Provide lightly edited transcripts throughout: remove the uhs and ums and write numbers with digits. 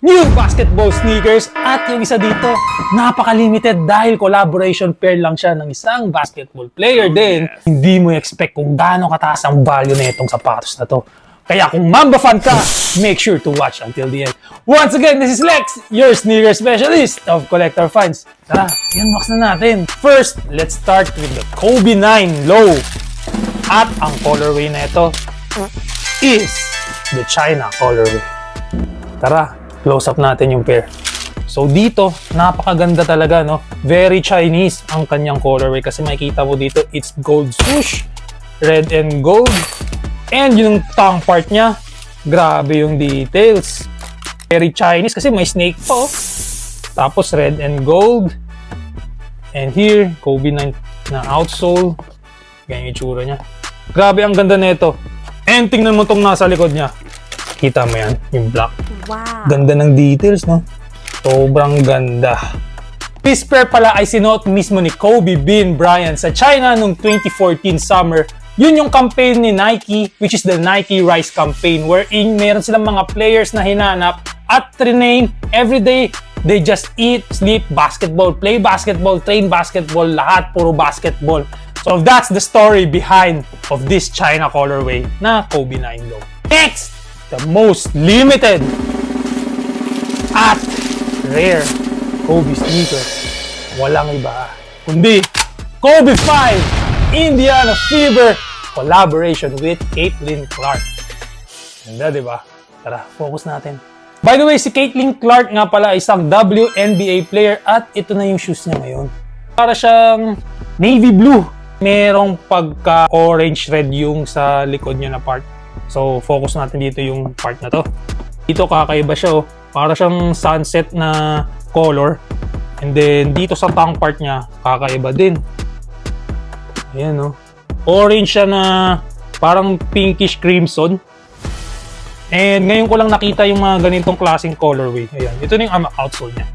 New basketball sneakers at yung isa dito, napaka-limited dahil collaboration pair lang siya ng isang basketball player din. Hindi mo expect kung gaano kataas ang value na itong sapatos na to. Kaya kung Mamba fan ka, make sure to watch until the end. Once again, this is Lex, your sneaker specialist of collector finds. Tara, i-unbox na natin. First, let's start with the Kobe 9 Low. At ang colorway na ito is the China colorway. Tara, close up natin yung pair. So dito, napakaganda talaga, no? Very Chinese ang kanyang colorway kasi makikita mo dito, it's gold swoosh, red and gold. And yung tongue part niya, grabe yung details. Very Chinese kasi may snake po. Tapos red and gold. And here, Kobe 9 na outsole. Ganyan yung itsura niya. Grabe ang ganda nito. And tingnan mo tong nasa likod niya. Kita mo yan, yung black. Wow. Ganda ng details, no? Sobrang ganda. This pair pala ay sinuot mismo ni Kobe Bean Bryant sa China noong 2014 summer. Yun yung campaign ni Nike, which is the Nike Rise campaign, wherein meron silang mga players na hinanap at train everyday. They just eat, sleep, basketball, play basketball, train basketball, lahat puro basketball. So that's the story behind of this China colorway na Kobe 9 Low. Next, the most limited at rare Kobe sneaker. Walang iba kundi Kobe 5 Indiana Fever collaboration with Caitlin Clark. Ganda, di ba? Tara, focus natin. By the way, si Caitlin Clark nga pala isang WNBA player at ito na yung shoes niya ngayon. Para siyang navy blue. Merong pagka-orange red yung sa likod niya na part. So, focus natin dito yung part na to. Dito kakaiba siya, oh. Para siyang sunset na color. And then, dito sa tongue part niya, kakaiba din. Ayan, oh. Orange siya na parang pinkish crimson. And ngayon ko lang nakita yung mga ganitong klaseng colorway. Ayan, ito na yung outsole niya.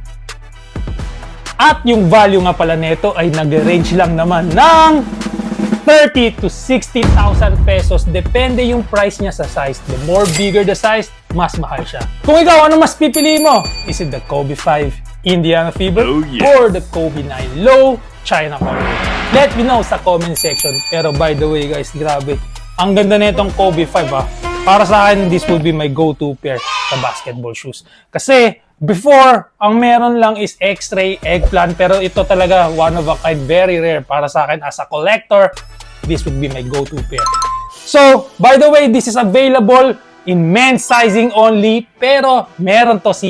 At yung value nga pala nito ay nag-range lang naman ng 30 to 60,000 pesos. Depende yung price niya sa size. The more bigger the size, mas mahal siya. Kung ikaw, ano mas pipili mo? Is it the Kobe 5 Indiana Fever or the Kobe 9 Low China colorway? Let me know sa comment section. Pero by the way guys, grabe. Ang ganda nitong Kobe 5 ah. Para sa akin, this will be my go-to pair sa basketball shoes. Kasi before, ang meron lang is X-ray, eggplant. Pero ito talaga, one of a kind, very rare. Para sa akin, as a collector, this would be my go-to pair. So, by the way, this is available in men's sizing only. Pero meron to si